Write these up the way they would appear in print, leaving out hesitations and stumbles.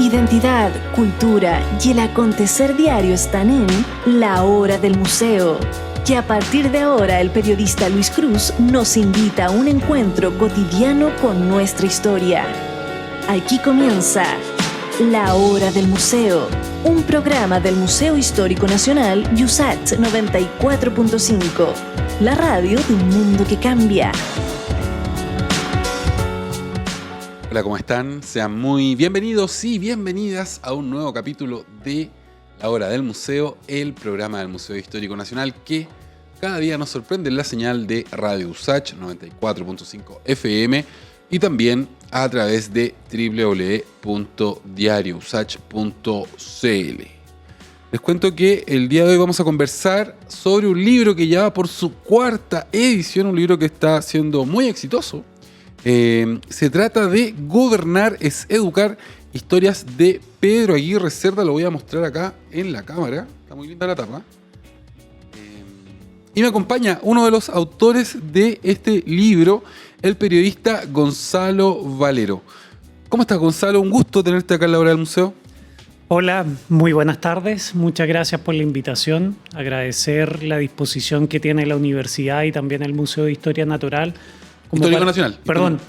Identidad, cultura y el acontecer diario están en La Hora del Museo. Y a partir de ahora el periodista Luis Cruz nos invita a un encuentro cotidiano con nuestra historia. Aquí comienza La Hora del Museo, un programa del Museo Histórico Nacional USACH 94.5, la radio de un mundo que cambia. Hola, ¿cómo están? Sean muy bienvenidos y bienvenidas a un nuevo capítulo de La Hora del Museo, el programa del Museo Histórico Nacional que cada día nos sorprende en la señal de Radio USACH 94.5 FM y también a través de www.diariousach.cl. Les cuento que el día de hoy vamos a conversar sobre un libro que ya va por su cuarta edición, un libro que está siendo muy exitoso. Se trata de Gobernar es Educar, historias de Pedro Aguirre Cerda. Lo voy a mostrar acá en la cámara, está muy linda la tapa. Y me acompaña uno de los autores de este libro, el periodista Gonzalo Valero. ¿Cómo estás, Gonzalo? Un gusto tenerte acá en la Hora del Museo. Hola, muy buenas tardes. Muchas gracias por la invitación. Agradecer la disposición que tiene la universidad y también el Museo de Historia Natural.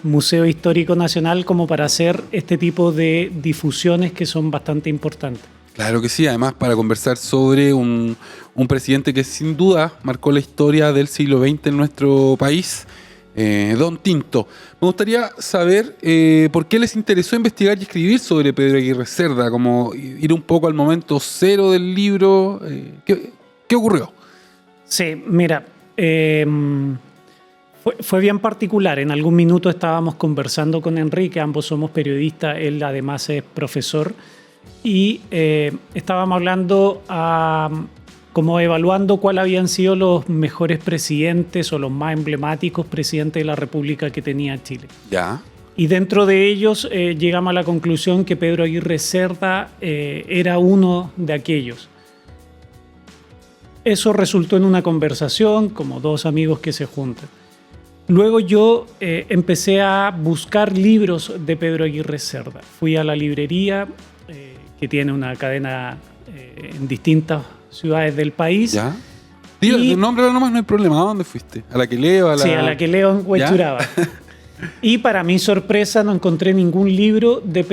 Museo Histórico Nacional, como para hacer este tipo de difusiones que son bastante importantes. Claro que sí, además para conversar sobre un presidente que sin duda marcó la historia del siglo XX en nuestro país, Don Tinto. Me gustaría saber por qué les interesó investigar y escribir sobre Pedro Aguirre Cerda, como ir un poco al momento cero del libro. ¿Qué ocurrió? Sí, mira... Fue bien particular. En algún minuto estábamos conversando con Enrique, ambos somos periodistas, él además es profesor, y estábamos hablando, como evaluando cuáles habían sido los mejores presidentes o los más emblemáticos presidentes de la República que tenía Chile. Ya. Y dentro de ellos llegamos a la conclusión que Pedro Aguirre Cerda era uno de aquellos. Eso resultó en una conversación, como dos amigos que se juntan. Luego yo empecé a buscar libros de Pedro Aguirre Cerda. Fui a la librería, que tiene una cadena en distintas ciudades del país. ¿Ya? Diga, nómbralo nomás, no hay problema. ¿A dónde fuiste? ¿A la que leo? Sí, a la que leo en Huechuraba. Y para mi sorpresa no encontré ningún libro de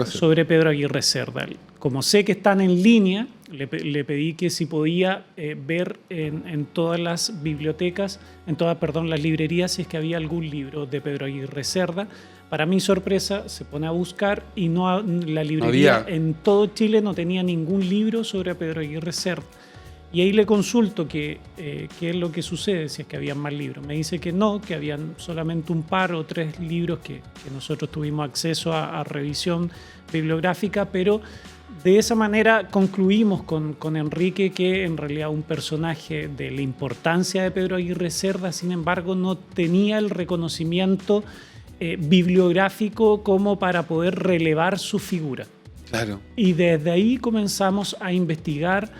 sobre Pedro Aguirre Cerda. Como sé que están en línea, le pedí que si podía ver en todas las bibliotecas, las librerías, si es que había algún libro de Pedro Aguirre Cerda. Para mi sorpresa, se pone a buscar y la librería en todo Chile no tenía ningún libro sobre Pedro Aguirre Cerda. Y ahí le consulto qué es lo que sucede, si es que habían más libros. Me dice que no, que habían solamente un par o tres libros que nosotros tuvimos acceso a revisión bibliográfica, pero de esa manera concluimos con Enrique que en realidad un personaje de la importancia de Pedro Aguirre Cerda, sin embargo, no tenía el reconocimiento bibliográfico como para poder relevar su figura. Claro. Y desde ahí comenzamos a investigar,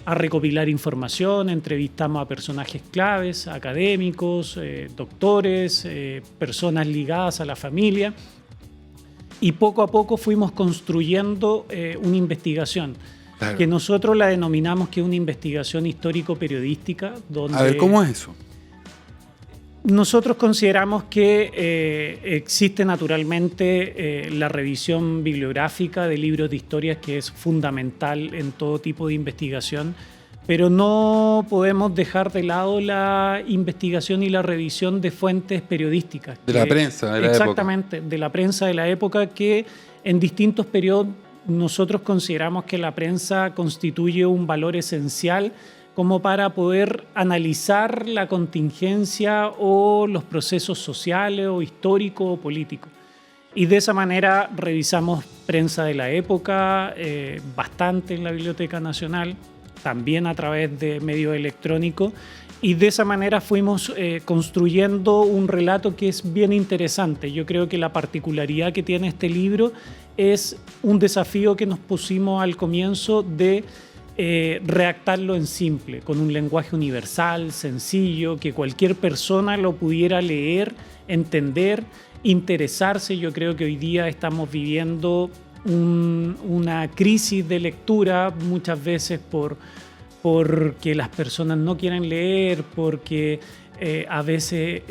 a recopilar información, entrevistamos a personajes claves, académicos, doctores, personas ligadas a la familia, y poco a poco fuimos construyendo una investigación, claro, que nosotros la denominamos que es una investigación histórico-periodística. A ver, ¿cómo es eso? Nosotros consideramos que existe naturalmente la revisión bibliográfica de libros de historias, que es fundamental en todo tipo de investigación, pero no podemos dejar de lado la investigación y la revisión de fuentes periodísticas. De la prensa de la época. Exactamente, de la prensa de la época, que en distintos periodos nosotros consideramos que la prensa constituye un valor esencial como para poder analizar la contingencia o los procesos sociales o históricos o políticos. Y de esa manera revisamos prensa de la época, bastante en la Biblioteca Nacional, también a través de medios electrónicos, y de esa manera fuimos construyendo un relato que es bien interesante. Yo creo que la particularidad que tiene este libro es un desafío que nos pusimos al comienzo de redactarlo en simple, con un lenguaje universal, sencillo, que cualquier persona lo pudiera leer, entender, interesarse. Yo creo que hoy día estamos viviendo una crisis de lectura, muchas veces porque las personas no quieren leer, porque a veces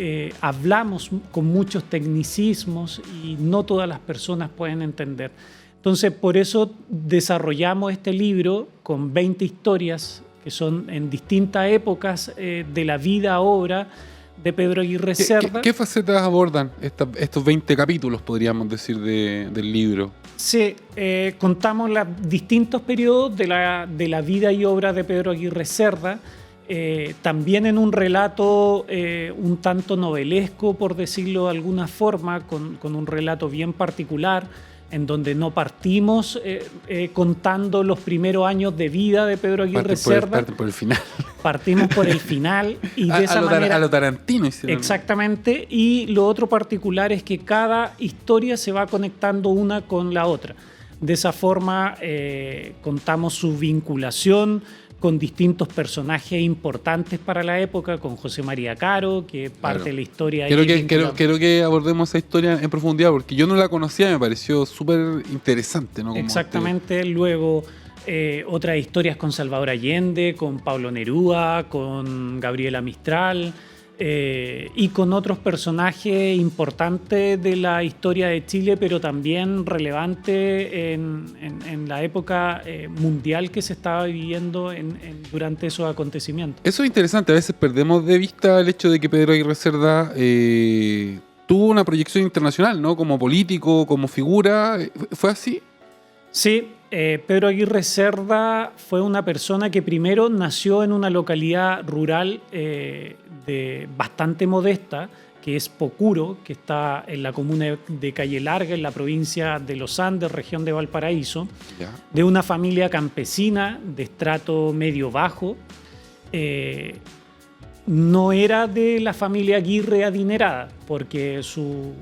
hablamos con muchos tecnicismos y no todas las personas pueden entender. Entonces, por eso desarrollamos este libro con 20 historias que son en distintas épocas de la vida, obra de Pedro Aguirre Cerda. ¿Qué facetas abordan estos 20 capítulos, podríamos decir, del libro? Sí, contamos los distintos periodos de la vida y obra de Pedro Aguirre Cerda, también en un relato un tanto novelesco, por decirlo de alguna forma, con un relato bien particular, en donde no partimos contando los primeros años de vida de Pedro Aguirre Cerda. Parten por el final. Partimos por el final y de esa manera... A lo Tarantino. Exactamente. Y lo otro particular es que cada historia se va conectando una con la otra. De esa forma contamos su vinculación con distintos personajes importantes para la época, con José María Caro, que parte de la historia... Quiero que abordemos esa historia en profundidad, porque yo no la conocía, me pareció súper interesante, ¿no? Exactamente, luego otras historias con Salvador Allende, con Pablo Neruda, con Gabriela Mistral, y con otros personajes importantes de la historia de Chile, pero también relevantes en la época mundial que se estaba viviendo durante esos acontecimientos. Eso es interesante, a veces perdemos de vista el hecho de que Pedro Aguirre Cerda tuvo una proyección internacional, ¿no? Como político, como figura, ¿fue así? Sí, Pedro Aguirre Cerda fue una persona que primero nació en una localidad rural bastante modesta, que es Pocuro, que está en la comuna de Calle Larga, en la provincia de Los Andes, región de Valparaíso, de una familia campesina de estrato medio-bajo. No era de la familia Aguirre adinerada, porque su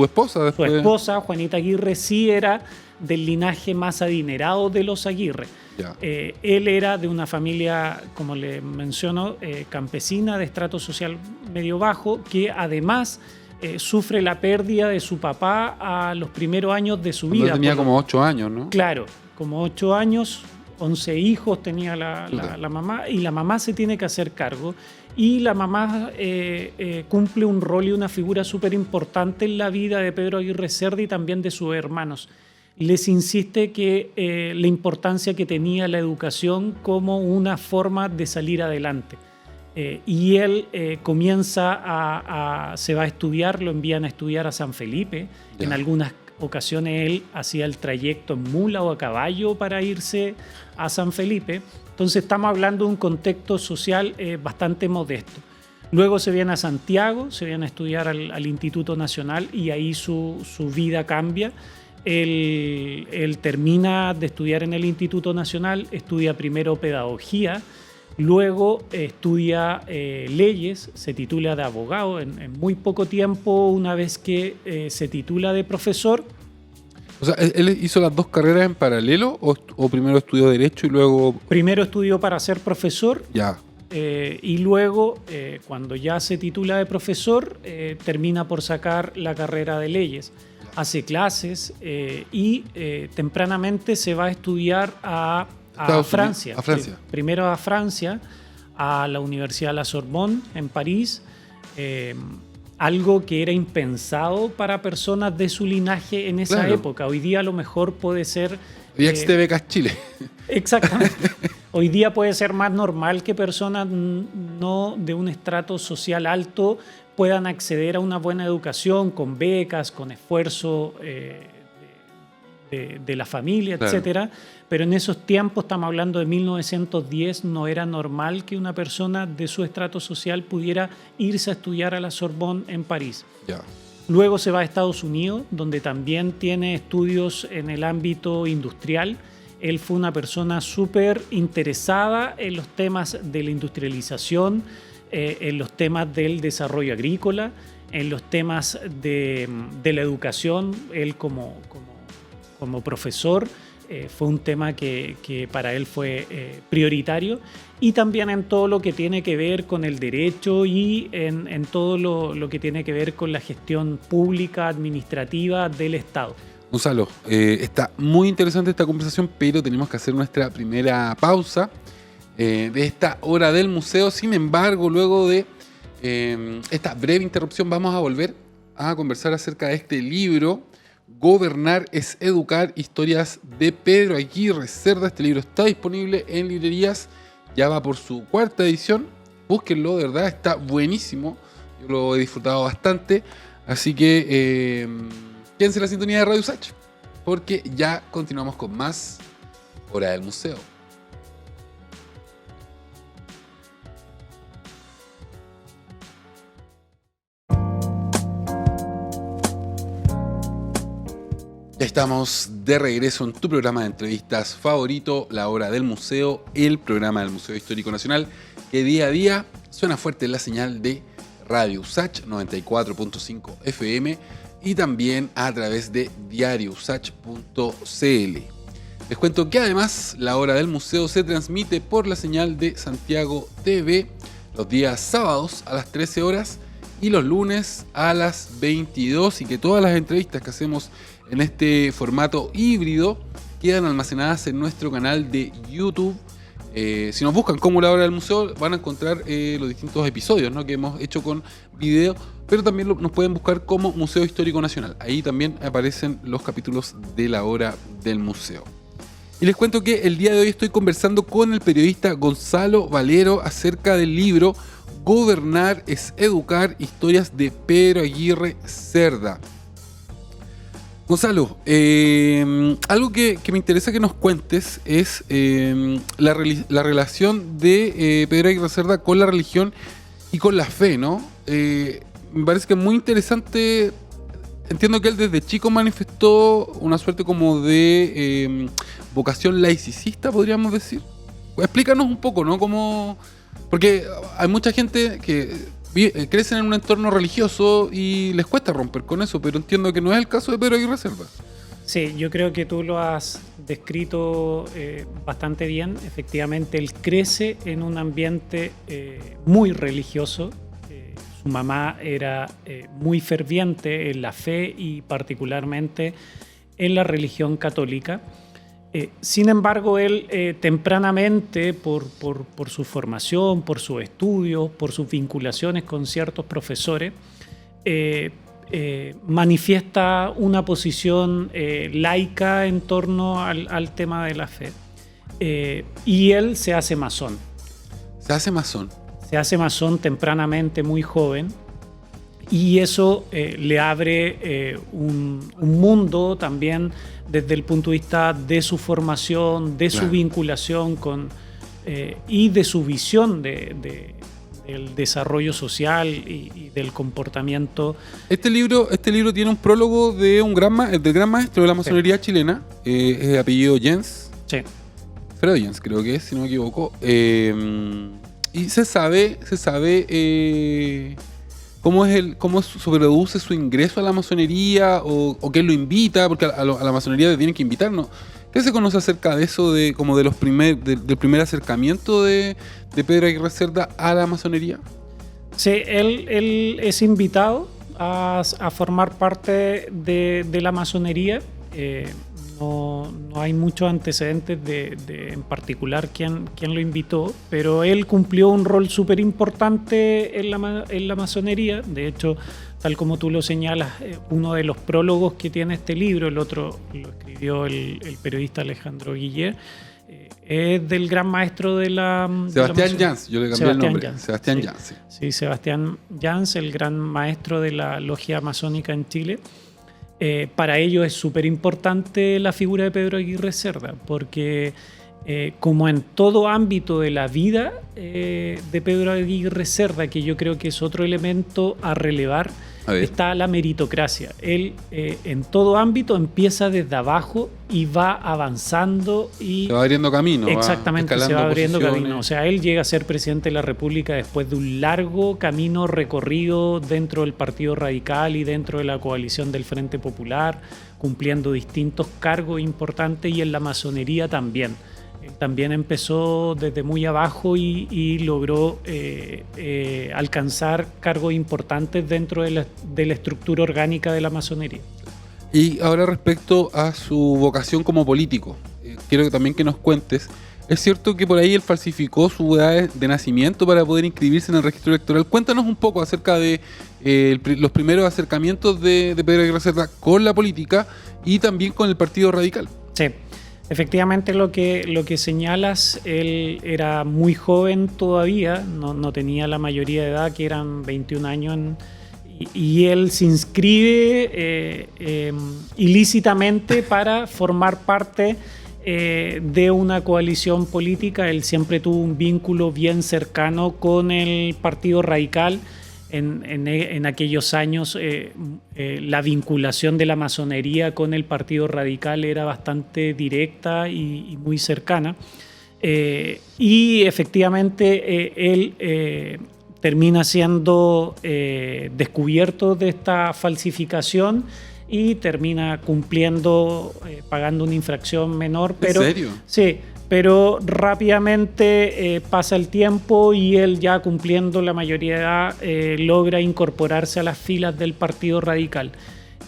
esposa después... Su esposa, Juanita Aguirre, sí era del linaje más adinerado de los Aguirre. Él era de una familia, como le menciono, campesina de estrato social medio bajo, que además sufre la pérdida de su papá a los primeros años de su vida. Tenía como 8 años, ¿no? Claro, como 8 años, 11 hijos tenía la mamá, y la mamá se tiene que hacer cargo. Y la mamá cumple un rol y una figura súper importante en la vida de Pedro Aguirre Cerda y también de sus hermanos. Les insiste que la importancia que tenía la educación como una forma de salir adelante. Y él se va a estudiar, lo envían a estudiar a San Felipe. En algunas ocasiones él hacía el trayecto en mula o a caballo para irse a San Felipe. Entonces estamos hablando de un contexto social bastante modesto. Luego se viene a Santiago, se viene a estudiar al Instituto Nacional y ahí su vida cambia. Él termina de estudiar en el Instituto Nacional, estudia primero pedagogía, luego estudia leyes, se titula de abogado en muy poco tiempo. Una vez que se titula de profesor. O sea, ¿él hizo las dos carreras en paralelo o primero estudió Derecho y luego...? Primero estudió para ser profesor. Ya. Y luego, cuando ya se titula de profesor, termina por sacar la carrera de leyes. Hace clases y tempranamente se va a estudiar a Francia. A Francia. Primero a Francia, a la Universidad de la Sorbonne en París. Algo que era impensado para personas de su linaje en esa época. Hoy día a lo mejor puede ser... Y ex de becas Chile. Exactamente. Hoy día puede ser más normal que personas no de un estrato social alto puedan acceder a una buena educación con becas, con esfuerzo de la familia, etcétera. Pero en esos tiempos, estamos hablando de 1910, no era normal que una persona de su estrato social pudiera irse a estudiar a la Sorbonne en París. Luego se va a Estados Unidos, donde también tiene estudios en el ámbito industrial. Él fue una persona súper interesada en los temas de la industrialización, en los temas del desarrollo agrícola, en los temas de la educación. Él como profesor fue un tema que para él fue prioritario, y también en todo lo que tiene que ver con el derecho y en todo lo que tiene que ver con la gestión pública, administrativa del Estado. Gonzalo, está muy interesante esta conversación, pero tenemos que hacer nuestra primera pausa de esta hora del museo. Sin embargo, luego de esta breve interrupción, vamos a volver a conversar acerca de este libro, Gobernar es Educar, historias de Pedro Aguirre Cerda. Este libro está disponible en librerías, ya va por su 4ª edición. Búsquenlo, de verdad, está buenísimo. Yo lo he disfrutado bastante. Así que quédense en la sintonía de Radio USACH, porque ya continuamos con más Hora del Museo. Ya estamos de regreso en tu programa de entrevistas favorito, La Hora del Museo, el programa del Museo Histórico Nacional, que día a día suena fuerte en la señal de Radio USACH 94.5 FM y también a través de diariousach.cl. Les cuento que además La Hora del Museo se transmite por la señal de Santiago TV los días sábados a las 13 horas y los lunes a las 22, y que todas las entrevistas que hacemos en este formato híbrido quedan almacenadas en nuestro canal de YouTube. Si nos buscan como La Hora del Museo van a encontrar los distintos episodios, ¿no?, que hemos hecho con video, pero también nos pueden buscar como Museo Histórico Nacional. Ahí también aparecen los capítulos de La Hora del Museo. Y les cuento que el día de hoy estoy conversando con el periodista Gonzalo Valero acerca del libro Gobernar es Educar, historias de Pedro Aguirre Cerda. Gonzalo, algo que me interesa que nos cuentes es la relación de Pedro Aguirre Cerda con la religión y con la fe, ¿no? Me parece que es muy interesante. Entiendo que él desde chico manifestó una suerte como de vocación laicista, podríamos decir. Explícanos un poco, ¿no? Porque hay mucha gente que crecen en un entorno religioso y les cuesta romper con eso, pero entiendo que no es el caso de Pedro Aguirre Cerda. Sí, yo creo que tú lo has descrito bastante bien. Efectivamente, él crece en un ambiente muy religioso. Su mamá era muy ferviente en la fe y particularmente en la religión católica. Sin embargo, él tempranamente, por su formación, por sus estudios, por sus vinculaciones con ciertos profesores, manifiesta una posición laica en torno al tema de la fe. Y él se hace masón. ¿Se hace masón? Se hace masón tempranamente, muy joven, y eso le abre un mundo también desde el punto de vista de su formación, de su vinculación con y de su visión del desarrollo social y del comportamiento. Este libro tiene un prólogo de del gran maestro de la masonería chilena, es de apellido Jens. Sí. Fredo Jens, creo que es, si no me equivoco. Y se sabe cómo se produce su ingreso a la masonería o quién lo invita, porque a la masonería le tienen que invitar, ¿no? ¿Qué se conoce acerca de eso, del primer acercamiento de Pedro Aguirre Cerda a la masonería? Sí, él es invitado a formar parte de la masonería. No hay muchos antecedentes en particular quién lo invitó, pero él cumplió un rol súper importante en la masonería. De hecho, tal como tú lo señalas, uno de los prólogos que tiene este libro, el otro lo escribió el periodista Alejandro Guiller, es del gran maestro de la Sebastián Jans, yo le cambié el nombre. Sebastián Jans. Sí, Sebastián Jans, el gran maestro de la logia masónica en Chile. Para ello es súper importante la figura de Pedro Aguirre Cerda, porque como en todo ámbito de la vida de Pedro Aguirre Cerda, que yo creo que es otro elemento a relevar, está la meritocracia. Él en todo ámbito empieza desde abajo y va avanzando y se va abriendo camino. Exactamente, se va abriendo camino. O sea, él llega a ser presidente de la República después de un largo camino recorrido dentro del Partido Radical y dentro de la coalición del Frente Popular, cumpliendo distintos cargos importantes, y en la masonería también. Él también empezó desde muy abajo y logró alcanzar cargos importantes dentro de la estructura orgánica de la masonería. Y ahora respecto a su vocación como político, quiero que también que nos cuentes, es cierto que por ahí él falsificó su edad de nacimiento para poder inscribirse en el registro electoral. Cuéntanos un poco acerca de los primeros acercamientos de Pedro Aguirre Cerda con la política y también con el Partido Radical. Sí, efectivamente lo que señalas, él era muy joven todavía, no tenía la mayoría de edad, que eran 21 años, y él se inscribe ilícitamente para formar parte de una coalición política. Él siempre tuvo un vínculo bien cercano con el Partido Radical. En aquellos años la vinculación de la masonería con el Partido Radical era bastante directa y muy cercana. Y efectivamente él termina siendo descubierto de esta falsificación y termina cumpliendo, pagando una infracción menor. Pero, ¿en serio? Sí, pero rápidamente pasa el tiempo y él, ya cumpliendo la mayoría de edad, logra incorporarse a las filas del Partido Radical.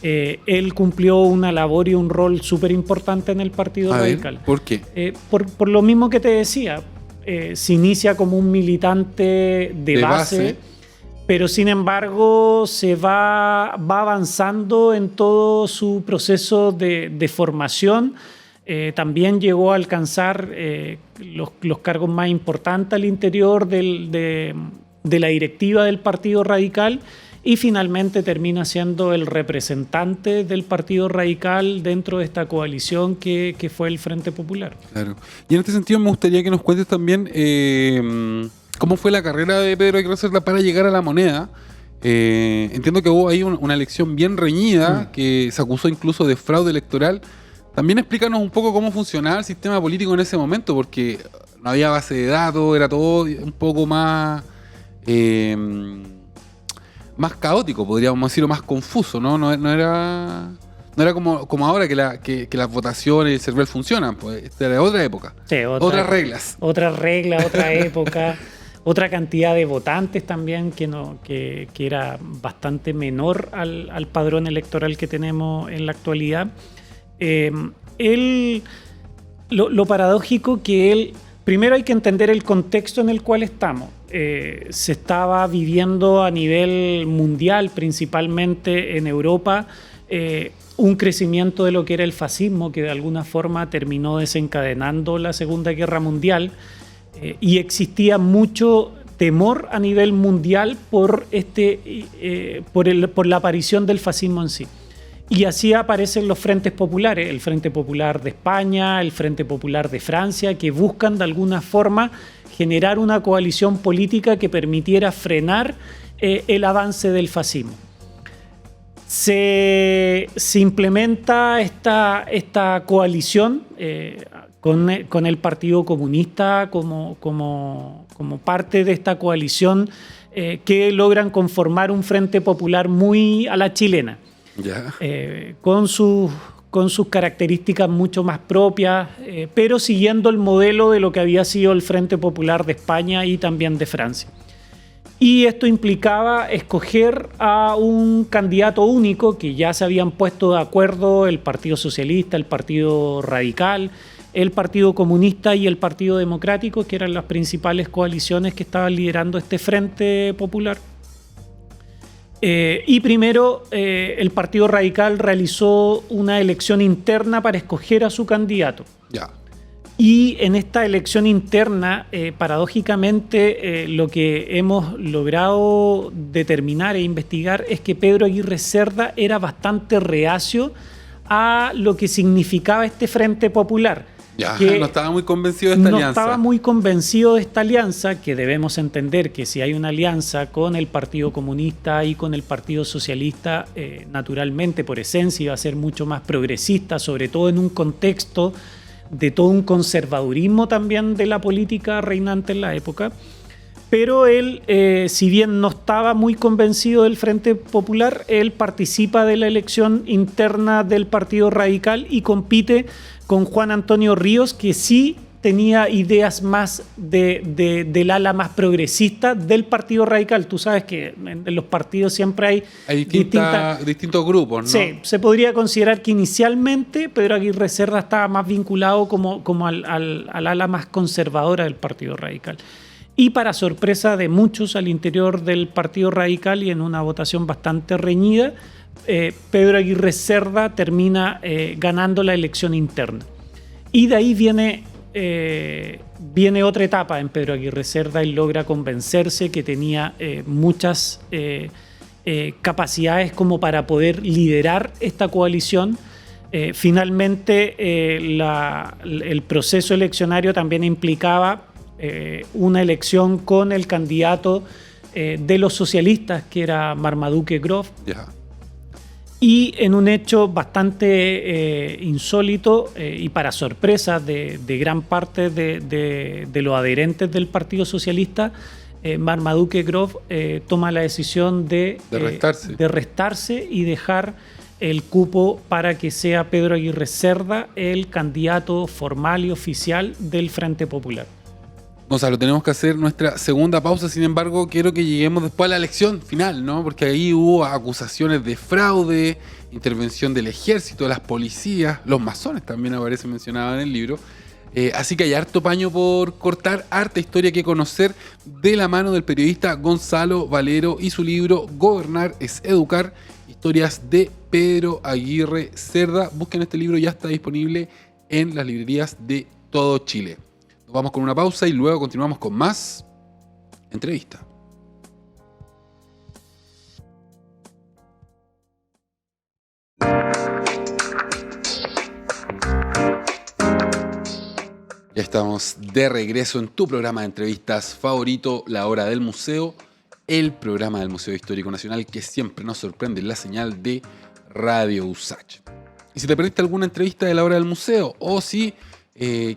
Él cumplió una labor y un rol súper importante en el Partido Radical. ¿Por qué? Por lo mismo que te decía, se inicia como un militante de base, pero sin embargo se va avanzando en todo su proceso de formación. También llegó a alcanzar los cargos más importantes al interior de la directiva del Partido Radical, y finalmente termina siendo el representante del Partido Radical dentro de esta coalición que fue el Frente Popular. Claro. Y en este sentido me gustaría que nos cuentes también cómo fue la carrera de Pedro Aguirre Cerda para llegar a La Moneda. Entiendo que hubo ahí una elección bien reñida, que se acusó incluso de fraude electoral. También explícanos un poco cómo funcionaba el sistema político en ese momento, porque no había base de datos, era todo un poco más caótico, podríamos decirlo, más confuso, ¿no? No era como ahora que las votaciones y el CERVEL funcionan, pues esta era otra época, sí, otras reglas. Otra regla, otra época, otra cantidad de votantes también que era bastante menor al padrón electoral que tenemos en la actualidad. Lo paradójico que él... Primero hay que entender el contexto en el cual estamos. Se estaba viviendo a nivel mundial, principalmente en Europa, un crecimiento de lo que era el fascismo, que de alguna forma terminó desencadenando la Segunda Guerra Mundial, y existía mucho temor a nivel mundial por la aparición del fascismo en sí. Y así aparecen los frentes populares, el Frente Popular de España, el Frente Popular de Francia, que buscan de alguna forma generar una coalición política que permitiera frenar el avance del fascismo. Se implementa esta coalición con el Partido Comunista como parte de esta coalición, que logran conformar un Frente Popular muy a la chilena. Yeah. Con sus características mucho más propias, pero siguiendo el modelo de lo que había sido el Frente Popular de España y también de Francia. Y esto implicaba escoger a un candidato único, que ya se habían puesto de acuerdo el Partido Socialista, el Partido Radical, el Partido Comunista y el Partido Democrático, que eran las principales coaliciones que estaban liderando este Frente Popular. Y primero el Partido Radical realizó una elección interna para escoger a su candidato. Ya. Y en esta elección interna, paradójicamente, lo que hemos logrado determinar e investigar es que Pedro Aguirre Cerda era bastante reacio a lo que significaba este Frente Popular. Ya, no estaba muy convencido de esta alianza. No estaba muy convencido de esta alianza, que debemos entender que si hay una alianza con el Partido Comunista y con el Partido Socialista, naturalmente, por esencia, iba a ser mucho más progresista, sobre todo en un contexto de todo un conservadurismo también de la política reinante en la época. Pero él, si bien no estaba muy convencido del Frente Popular, él participa de la elección interna del Partido Radical y compite con Juan Antonio Ríos, que sí tenía ideas más del ala más progresista del Partido Radical. Tú sabes que en los partidos siempre hay distintos grupos, ¿no? Sí, se podría considerar que inicialmente Pedro Aguirre Cerda estaba más vinculado como al ala más conservadora del Partido Radical. Y para sorpresa de muchos al interior del Partido Radical y en una votación bastante reñida, Pedro Aguirre Cerda termina ganando la elección interna. Y de ahí viene otra etapa en Pedro Aguirre Cerda. Él logra convencerse que tenía muchas capacidades como para poder liderar esta coalición. Finalmente, el proceso eleccionario también implicaba una elección con el candidato de los socialistas, que era Marmaduke Grof. Yeah. Y en un hecho bastante insólito y para sorpresa de gran parte de los adherentes del Partido Socialista, Marmaduke Grof toma la decisión de restarse y dejar el cupo para que sea Pedro Aguirre Cerda el candidato formal y oficial del Frente Popular. Gonzalo, tenemos que hacer nuestra segunda pausa, sin embargo, quiero que lleguemos después a la elección final, ¿no? Porque ahí hubo acusaciones de fraude, intervención del ejército, de las policías, los masones también aparece mencionado en el libro. Así que hay harto paño por cortar, harta historia que conocer de la mano del periodista Gonzalo Valero y su libro Gobernar es Educar, historias de Pedro Aguirre Cerda. Busquen este libro, ya está disponible en las librerías de todo Chile. Vamos con una pausa y luego continuamos con más entrevista. Ya estamos de regreso en tu programa de entrevistas favorito, La Hora del Museo, el programa del Museo Histórico Nacional que siempre nos sorprende en la señal de Radio USACH. Y si te perdiste alguna entrevista de La Hora del Museo o si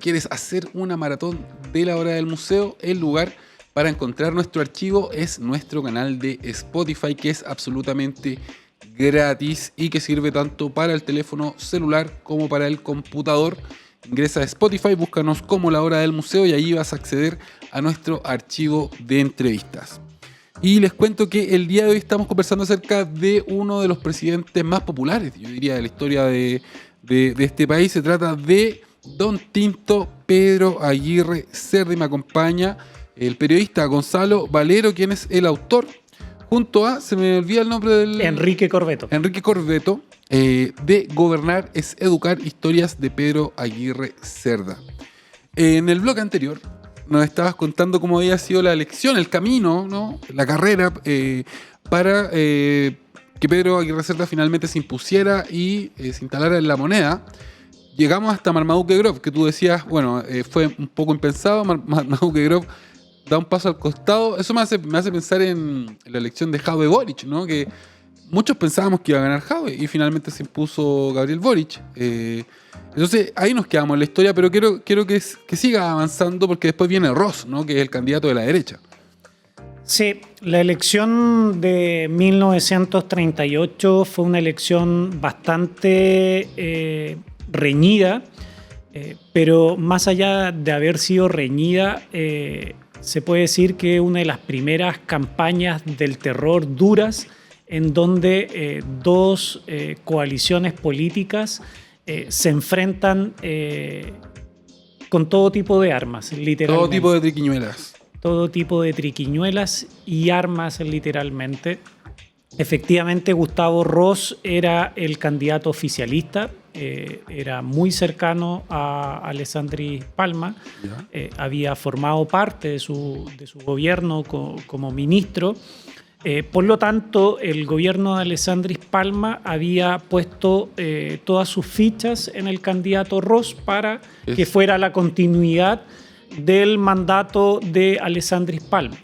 quieres hacer una maratón de La Hora del Museo, el lugar para encontrar nuestro archivo es nuestro canal de Spotify, que es absolutamente gratis y que sirve tanto para el teléfono celular como para el computador. Ingresa a Spotify, búscanos como La Hora del Museo y allí vas a acceder a nuestro archivo de entrevistas. Y les cuento que el día de hoy estamos conversando acerca de uno de los presidentes más populares, yo diría, de la historia de este país. Se trata de Don Tinto Pedro Aguirre Cerda y me acompaña el periodista Gonzalo Valero, quien es el autor, junto a, se me olvida el nombre del... Enrique Corbeto, de Gobernar es Educar, historias de Pedro Aguirre Cerda. En el blog anterior nos estabas contando cómo había sido la elección, el camino, ¿no? La carrera para que Pedro Aguirre Cerda finalmente se impusiera y se instalara en La Moneda. Llegamos hasta Marmaduke Grof, que tú decías, bueno, fue un poco impensado. Marmaduke Grof da un paso al costado. Eso me hace pensar en la elección de Jaume Boric, ¿no? Que muchos pensábamos que iba a ganar Jaume y finalmente se impuso Gabriel Boric. Entonces ahí nos quedamos en la historia, pero quiero que siga avanzando porque después viene Ross, ¿no? Que es el candidato de la derecha. Sí, la elección de 1938 fue una elección bastante reñida, pero más allá de haber sido reñida, se puede decir que una de las primeras campañas del terror duras en donde dos coaliciones políticas se enfrentan con todo tipo de armas, literalmente. Todo tipo de triquiñuelas. Todo tipo de triquiñuelas y armas, literalmente. Efectivamente, Gustavo Ross era el candidato oficialista, era muy cercano a Alessandri Palma, había formado parte de su gobierno como ministro. Por lo tanto, el gobierno de Alessandri Palma había puesto todas sus fichas en el candidato Ross para que fuera la continuidad del mandato de Alessandri Palma.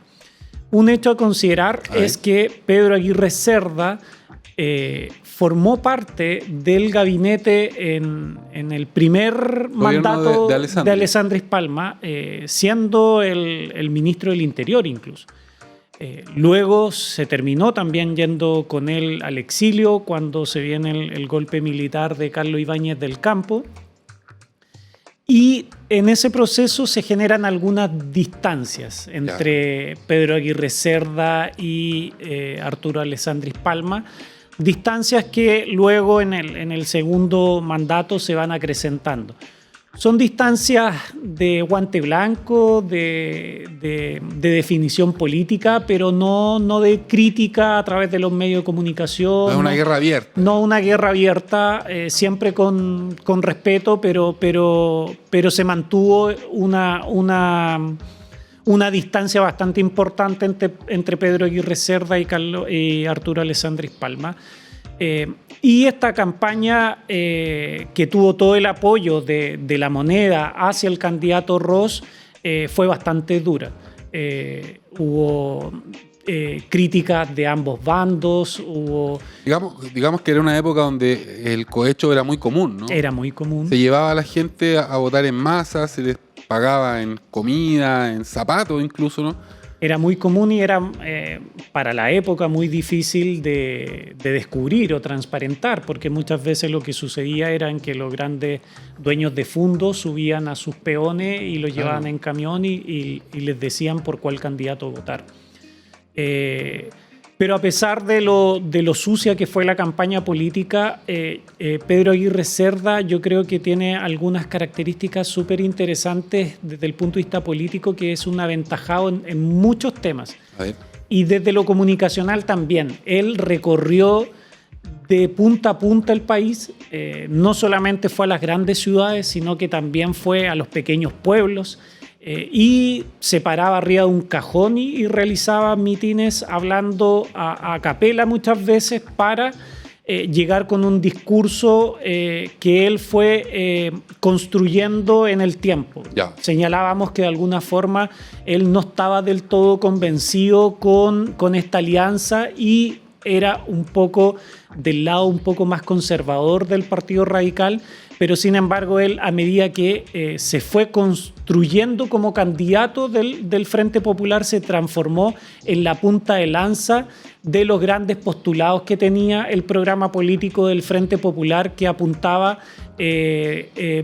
Un hecho a considerar es que Pedro Aguirre Cerda formó parte del gabinete en el primer mandato de Alessandri Palma, siendo el ministro del Interior incluso. Luego se terminó también yendo con él al exilio cuando se viene el golpe militar de Carlos Ibáñez del Campo. Y en ese proceso se generan algunas distancias entre Pedro Aguirre Cerda y Arturo Alessandris Palma, distancias que luego en el segundo mandato se van acrecentando. Son distancias de guante blanco, de definición política, pero no de crítica a través de los medios de comunicación. No es una guerra abierta. No una guerra abierta, siempre con respeto, pero se mantuvo una distancia bastante importante entre Pedro Aguirre Cerda y Arturo Alessandris Palma. Y esta campaña que tuvo todo el apoyo de La Moneda hacia el candidato Ross fue bastante dura. Hubo críticas de ambos bandos. Digamos que era una época donde el cohecho era muy común, ¿no? Era muy común. Se llevaba a la gente a votar en masa, se les pagaba en comida, en zapatos incluso, ¿no? Era muy común y era para la época muy difícil de descubrir o transparentar, porque muchas veces lo que sucedía era en que los grandes dueños de fondos subían a sus peones y los llevaban en camión y les decían por cuál candidato votar. Pero a pesar de lo sucia que fue la campaña política, Pedro Aguirre Cerda yo creo que tiene algunas características súper interesantes desde el punto de vista político, que es un aventajado en muchos temas. A ver. Y desde lo comunicacional también. Él recorrió de punta a punta el país, no solamente fue a las grandes ciudades, sino que también fue a los pequeños pueblos, y se paraba arriba de un cajón y realizaba mítines hablando a capela muchas veces para llegar con un discurso que él fue construyendo en el tiempo. Ya. Señalábamos que de alguna forma él no estaba del todo convencido con esta alianza y era un poco del lado un poco más conservador del Partido Radical, pero sin embargo él, a medida que se fue construyendo como candidato del Frente Popular, se transformó en la punta de lanza de los grandes postulados que tenía el programa político del Frente Popular, que apuntaba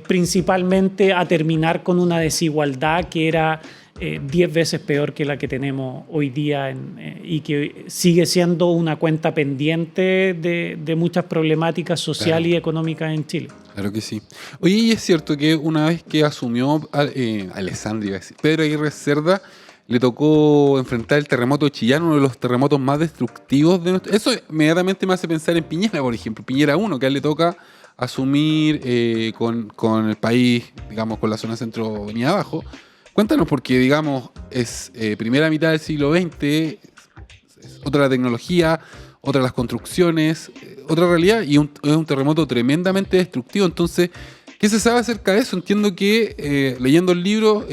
principalmente a terminar con una desigualdad que era 10 veces peor que la que tenemos hoy día y que sigue siendo una cuenta pendiente de muchas problemáticas sociales y económicas en Chile. Claro que sí. Oye, y es cierto que una vez que asumió Pedro Aguirre Cerda, le tocó enfrentar el terremoto de Chillán, uno de los terremotos más destructivos de nuestro... Eso inmediatamente me hace pensar en Piñera, por ejemplo. Piñera 1, que a él le toca asumir con el país, digamos, con la zona centro venía abajo. Cuéntanos, porque, digamos, es primera mitad del siglo XX, es otra la tecnología, otra las construcciones, otra realidad, y es un terremoto tremendamente destructivo. Entonces, ¿qué se sabe acerca de eso? Entiendo que, leyendo el libro,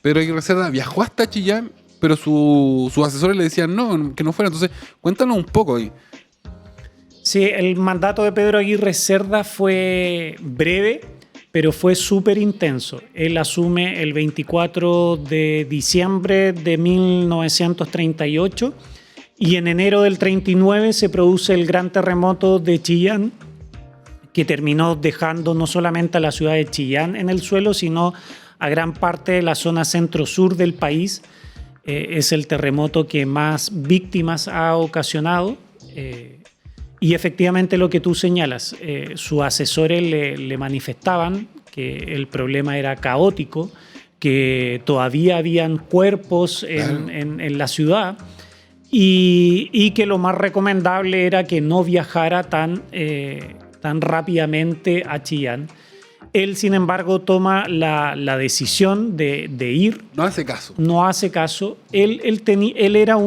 Pedro Aguirre Cerda viajó hasta Chillán, pero sus asesores le decían que no fuera. Entonces, cuéntanos un poco ahí. Sí, el mandato de Pedro Aguirre Cerda fue breve, pero fue súper intenso. Él asume el 24 de diciembre de 1938 y en enero del 39 se produce el gran terremoto de Chillán, que terminó dejando no solamente a la ciudad de Chillán en el suelo, sino a gran parte de la zona centro-sur del país. Es el terremoto que más víctimas ha ocasionado. Y efectivamente lo que tú señalas, sus asesores le manifestaban que el problema era caótico, que todavía habían cuerpos en la ciudad y que lo más recomendable era que no viajara tan rápidamente a Chillán. Él, sin embargo, toma la decisión de ir. No hace caso. No hace caso. Él era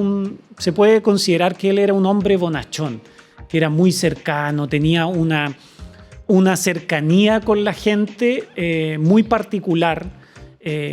se puede considerar que él era un hombre bonachón, que era muy cercano, tenía una cercanía con la gente muy particular,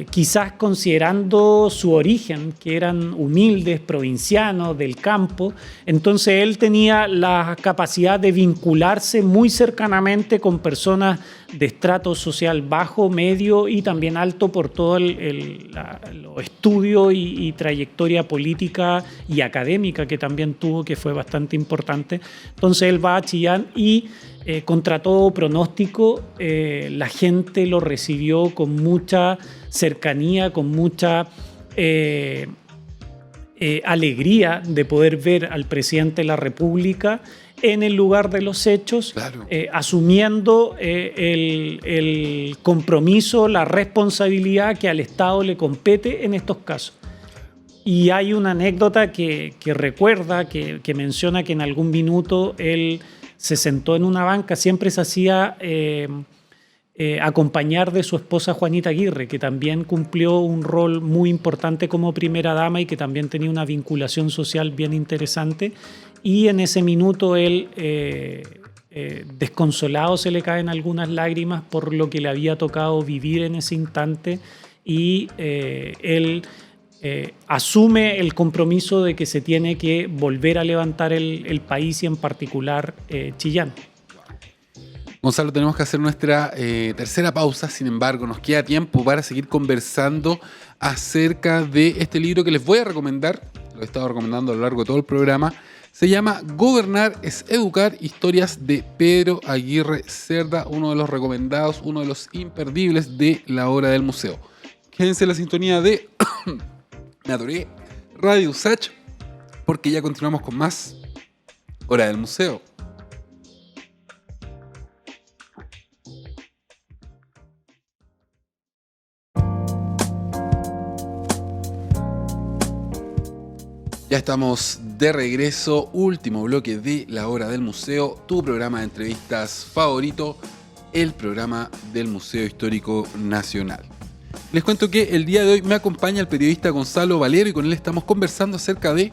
quizás considerando su origen, que eran humildes, provincianos, del campo. Entonces él tenía la capacidad de vincularse muy cercanamente con personas de estrato social bajo, medio y también alto por todo los estudios y trayectoria política y académica que también tuvo, que fue bastante importante. Entonces él va a Chillán y contra todo pronóstico, la gente lo recibió con mucha cercanía, con mucha alegría de poder ver al presidente de la República en el lugar de los hechos, claro. Asumiendo el compromiso, la responsabilidad que al Estado le compete en estos casos. Y hay una anécdota que recuerda, que menciona que en algún minuto él se sentó en una banca, siempre se hacía acompañar de su esposa Juanita Aguirre, que también cumplió un rol muy importante como primera dama y que también tenía una vinculación social bien interesante. Y en ese minuto él, desconsolado, se le caen algunas lágrimas por lo que le había tocado vivir en ese instante, y él asume el compromiso de que se tiene que volver a levantar el país y en particular Chillán. Gonzalo, tenemos que hacer nuestra tercera pausa, sin embargo nos queda tiempo para seguir conversando acerca de este libro que les voy a recomendar, lo he estado recomendando a lo largo de todo el programa. Se llama Gobernar es Educar, historias de Pedro Aguirre Cerda, uno de los recomendados, uno de los imperdibles de la hora del museo. Quédense en la sintonía de me adoré Radio USACH, porque ya continuamos con más Hora del Museo. Ya estamos de regreso, último bloque de La Hora del Museo, tu programa de entrevistas favorito, el programa del Museo Histórico Nacional. Les cuento que el día de hoy me acompaña el periodista Gonzalo Valero y con él estamos conversando acerca de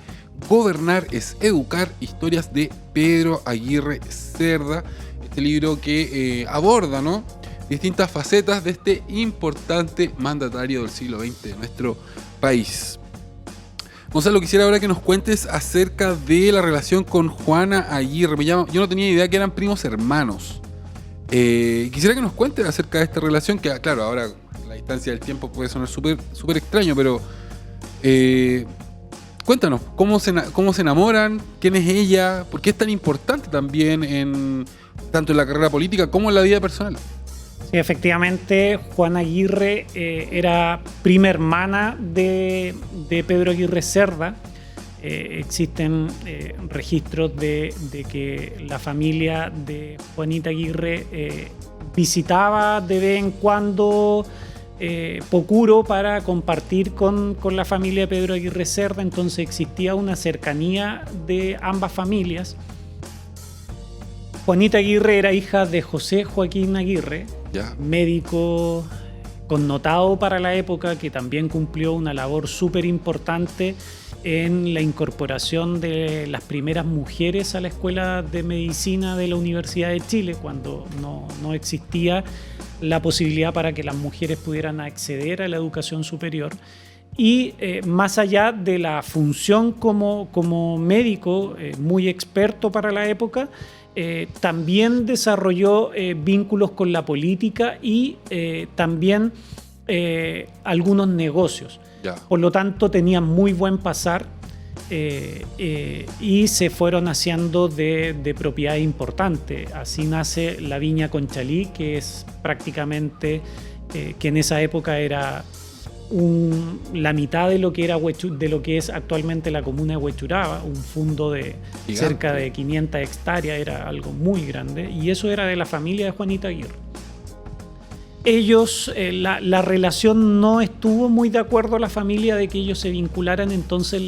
Gobernar es Educar, historias de Pedro Aguirre Cerda, este libro que aborda, ¿no?, distintas facetas de este importante mandatario del siglo XX de nuestro país. Gonzalo, quisiera ahora que nos cuentes acerca de la relación con Juana Aguirre. Yo no tenía idea que eran primos hermanos. Quisiera que nos cuentes acerca de esta relación, que claro, ahora la distancia del tiempo puede sonar súper extraño, pero cuéntanos, ¿cómo se enamoran? ¿Quién es ella? ¿Por qué es tan importante también tanto en la carrera política como en la vida personal? Sí, efectivamente, Juana Aguirre era prima hermana de Pedro Aguirre Cerda. Existen registros de que la familia de Juanita Aguirre visitaba de vez en cuando Pocuro para compartir con la familia de Pedro Aguirre Cerda, entonces existía una cercanía de ambas familias. Juanita Aguirre era hija de José Joaquín Aguirre, médico connotado para la época, que también cumplió una labor súper importante en la incorporación de las primeras mujeres a la Escuela de Medicina de la Universidad de Chile, cuando no existía la posibilidad para que las mujeres pudieran acceder a la educación superior. Y más allá de la función como médico, muy experto para la época, también desarrolló vínculos con la política y también algunos negocios. Por lo tanto, tenían muy buen pasar y se fueron haciendo de propiedad importante. Así nace la Viña Conchalí, que es prácticamente, que en esa época era la mitad de lo que es actualmente la comuna de Huechuraba, un fundo de cerca de 500 hectáreas, era algo muy grande, y eso era de la familia de Juanita Aguirre. Ellos, la relación no estuvo muy de acuerdo a la familia de que ellos se vincularan, entonces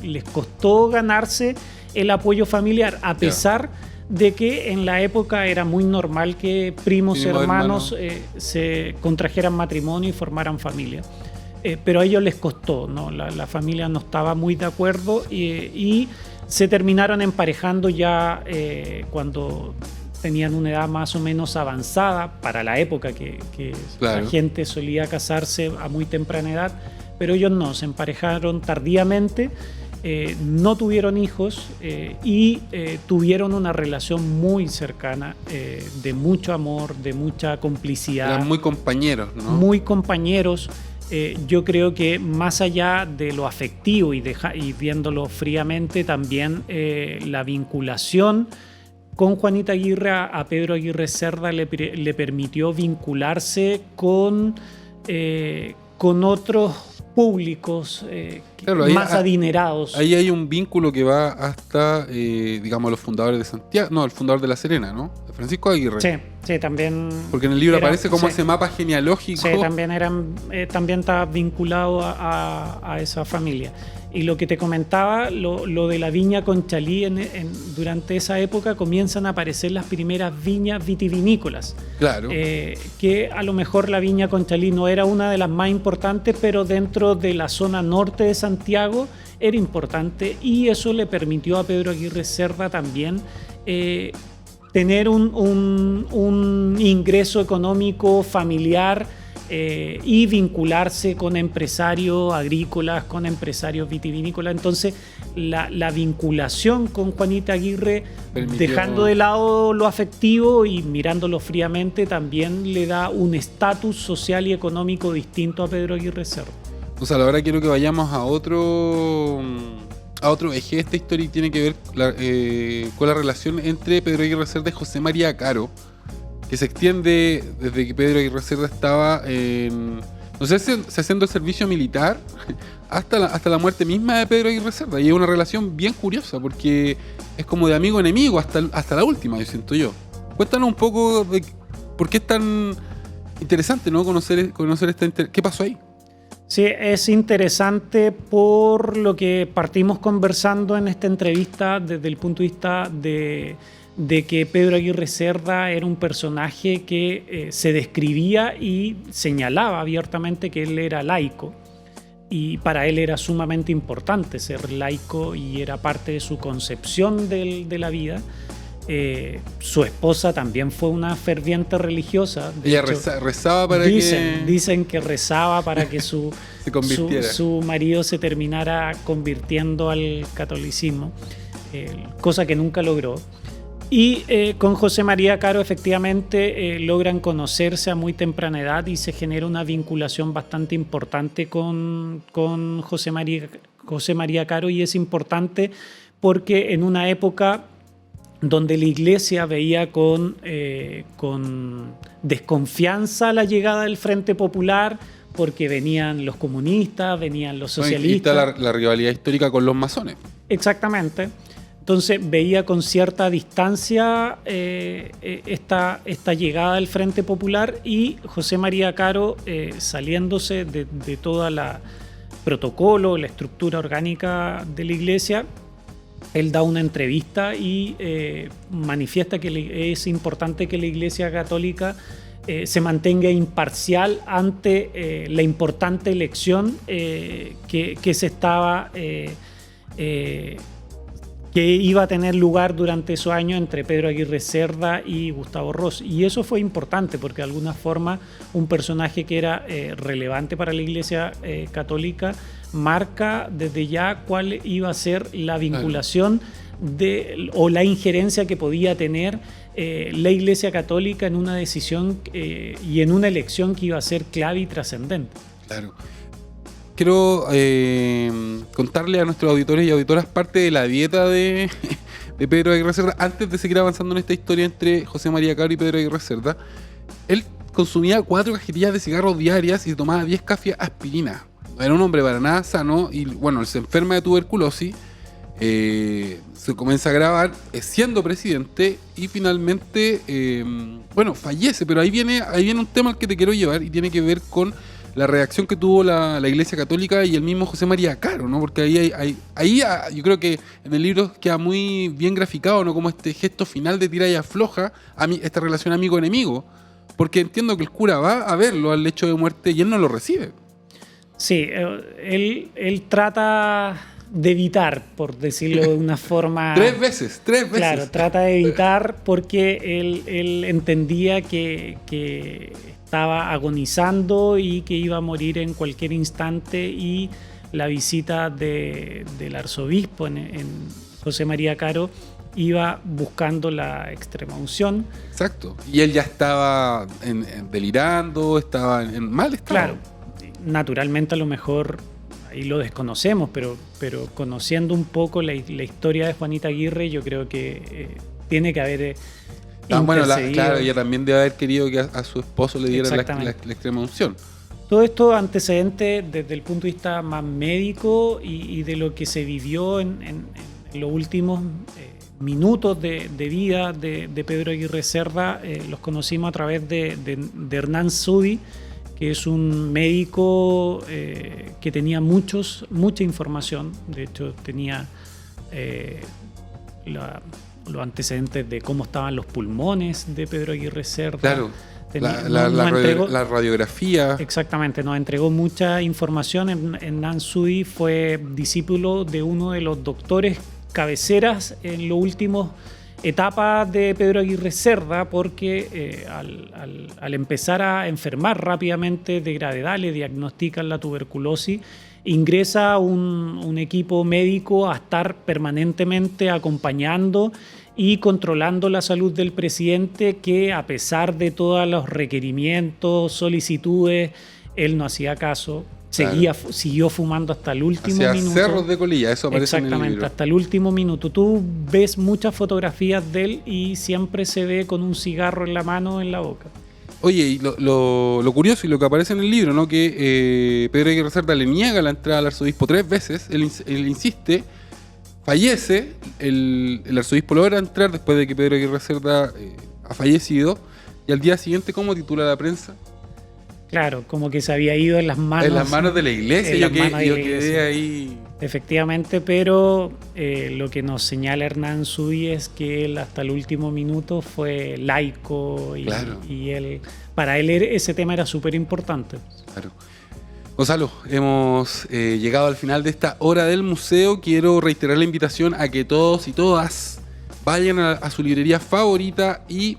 les costó ganarse el apoyo familiar, a pesar de que en la época era muy normal que primos hermanos se contrajeran matrimonio y formaran familia. Pero a ellos les costó, ¿no? La familia no estaba muy de acuerdo y se terminaron emparejando ya cuando tenían una edad más o menos avanzada para la época que la gente solía casarse a muy temprana edad, pero ellos no, se emparejaron tardíamente, no tuvieron hijos y tuvieron una relación muy cercana, de mucho amor, de mucha complicidad. Eran muy compañeros, ¿no? Muy compañeros. Yo creo que más allá de lo afectivo y viéndolo fríamente, también la vinculación con Juanita Aguirre a Pedro Aguirre Cerda le permitió vincularse con otros públicos claro, más adinerados. Ahí hay un vínculo que va hasta, digamos, los fundadores de Santiago, no, el fundador de La Serena, ¿no? Francisco Aguirre. Sí, también. Porque en el libro aparece como ese mapa genealógico. Sí, también está vinculado a esa familia. Y lo que te comentaba, lo de la viña Conchalí, durante esa época comienzan a aparecer las primeras viñas vitivinícolas. Claro. Que a lo mejor la viña Conchalí no era una de las más importantes, pero dentro de la zona norte de Santiago era importante, y eso le permitió a Pedro Aguirre Cerda también tener un ingreso económico familiar y vincularse con empresarios agrícolas, con empresarios vitivinícolas. Entonces la vinculación con Juanita Aguirre, dejando de lado lo afectivo y mirándolo fríamente, también le da un estatus social y económico distinto a Pedro Aguirre Cerda. O sea, ahora quiero que vayamos a otro eje de esta historia, y tiene que ver con la relación entre Pedro Aguirre Cerda y José María Caro, que se extiende desde que Pedro Aguirre Cerda estaba haciendo el servicio militar hasta la muerte misma de Pedro Aguirre Cerda. Y es una relación bien curiosa, porque es como de amigo a enemigo hasta la última, yo siento yo. Cuéntanos un poco de por qué es tan interesante, ¿no? conocer qué pasó ahí. Sí, es interesante por lo que partimos conversando en esta entrevista desde el punto de vista de que Pedro Aguirre Cerda era un personaje que se describía y señalaba abiertamente que él era laico, y para él era sumamente importante ser laico y era parte de su concepción de la vida. Su esposa también fue una ferviente religiosa. Ella rezaba para Dicen que rezaba para que su marido se terminara convirtiendo al catolicismo, cosa que nunca logró. Y con José María Caro efectivamente logran conocerse a muy temprana edad, y se genera una vinculación bastante importante con José María Caro, y es importante porque en una época donde la Iglesia veía con desconfianza la llegada del Frente Popular, porque venían los comunistas, venían los socialistas. Y está la rivalidad histórica con los masones. Exactamente. Entonces veía con cierta distancia esta llegada del Frente Popular, y José María Caro, saliéndose de toda la protocolo, la estructura orgánica de la Iglesia, él da una entrevista y manifiesta que es importante que la Iglesia Católica se mantenga imparcial ante la importante elección que se estaba que iba a tener lugar durante esos años entre Pedro Aguirre Cerda y Gustavo Ros. Y eso fue importante porque de alguna forma un personaje que era relevante para la Iglesia Católica marca desde ya cuál iba a ser la vinculación o la injerencia que podía tener la Iglesia Católica en una decisión y en una elección que iba a ser clave y trascendente. Claro. Quiero contarle a nuestros auditores y auditoras parte de la dieta de Pedro Aguirre Cerda antes de seguir avanzando en esta historia entre José María Caro y Pedro Aguirre Cerda. Él consumía 4 cajetillas de cigarros diarias y tomaba 10 cafias aspirina. Era un hombre para nada sano y bueno, él se enferma de tuberculosis, se comienza a agravar siendo presidente y finalmente, fallece. Pero ahí viene un tema al que te quiero llevar y tiene que ver con la reacción que tuvo la Iglesia Católica y el mismo José María Caro, ¿no? Porque ahí yo creo que en el libro queda muy bien graficado, ¿no? Como este gesto final de tira y afloja, esta relación amigo-enemigo, porque entiendo que el cura va a verlo al lecho de muerte y él no lo recibe. Sí, él trata de evitar, por decirlo de una forma... Tres veces. Claro, trata de evitar porque él entendía que estaba agonizando y que iba a morir en cualquier instante, y la visita del arzobispo en José María Caro iba buscando la extrema unción. Exacto, y él ya estaba delirando, estaba en mal estado. Claro, naturalmente a lo mejor ahí lo desconocemos, pero conociendo un poco la historia de Juanita Aguirre, yo creo que tiene que haber bueno, claro, ella también debe haber querido que a su esposo le diera la extrema unción. Todo esto antecedente desde el punto de vista más médico y de lo que se vivió en los últimos minutos de vida de Pedro Aguirre Cerda. Los conocimos a través de Hernán Zubí, que es un médico que tenía mucha información. De hecho, tenía los antecedentes de cómo estaban los pulmones de Pedro Aguirre Cerda. Claro, la radiografía. Exactamente, nos entregó mucha información. Hernán Zubí fue discípulo de uno de los doctores cabeceras en las últimas etapas de Pedro Aguirre Cerda, porque al empezar a enfermar rápidamente de gravedad, le diagnostican la tuberculosis, ingresa un equipo médico a estar permanentemente acompañando y controlando la salud del presidente, que a pesar de todos los requerimientos, solicitudes, él no hacía caso. Siguió fumando hasta el último minuto. Cerros de colilla, eso aparece en el libro. Exactamente, hasta el último minuto. Tú ves muchas fotografías de él y siempre se ve con un cigarro en la mano o en la boca. Oye, y lo curioso y lo que aparece en el libro, ¿no? Que Pedro Aguirre Cerda le niega la entrada al arzobispo 3 veces, él insiste, fallece, el arzobispo logra entrar después de que Pedro Aguirre Cerda ha fallecido, y al día siguiente, ¿cómo titula la prensa? Claro, como que se había ido en las manos de la iglesia. Yo quedé ahí. Efectivamente, pero lo que nos señala Hernán Zubí es que él hasta el último minuto fue laico y él, para él ese tema era súper importante. Claro. Gonzalo, hemos llegado al final de esta hora del museo. Quiero reiterar la invitación a que todos y todas vayan a su librería favorita y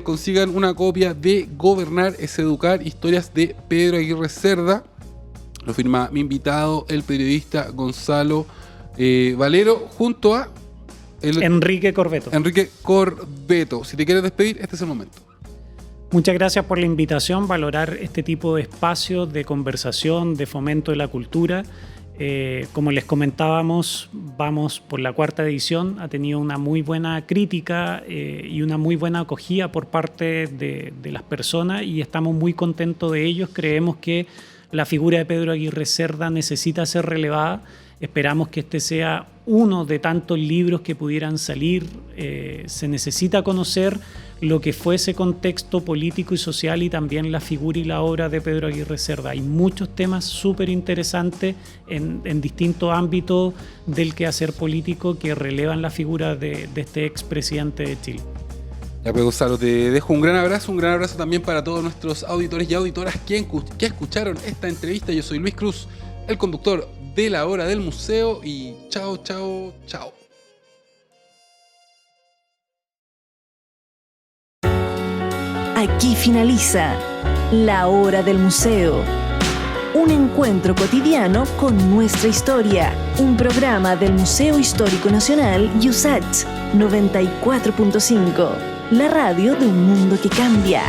consigan una copia de Gobernar es Educar, historias de Pedro Aguirre Cerda. Lo firma mi invitado, el periodista Gonzalo Valero, junto a Enrique Corbeto. Si te quieres despedir, este es el momento. Muchas gracias por la invitación, valorar este tipo de espacios de conversación, de fomento de la cultura. Como les comentábamos, vamos por la 4ª edición, ha tenido una muy buena crítica y una muy buena acogida por parte de las personas y estamos muy contentos de ellos. Creemos que la figura de Pedro Aguirre Cerda necesita ser relevada. Esperamos que este sea uno de tantos libros que pudieran salir. Se necesita conocer lo que fue ese contexto político y social y también la figura y la obra de Pedro Aguirre Cerda. Hay muchos temas súper interesantes en distintos ámbitos del quehacer político que relevan la figura de este expresidente de Chile. Ya pues, Gonzalo, te dejo un gran abrazo también para todos nuestros auditores y auditoras que escucharon esta entrevista. Yo soy Luis Cruz, el conductor de La Hora del Museo, y chao. Aquí finaliza La Hora del Museo. Un encuentro cotidiano con nuestra historia. Un programa del Museo Histórico Nacional USACH 94.5. La radio de un mundo que cambia.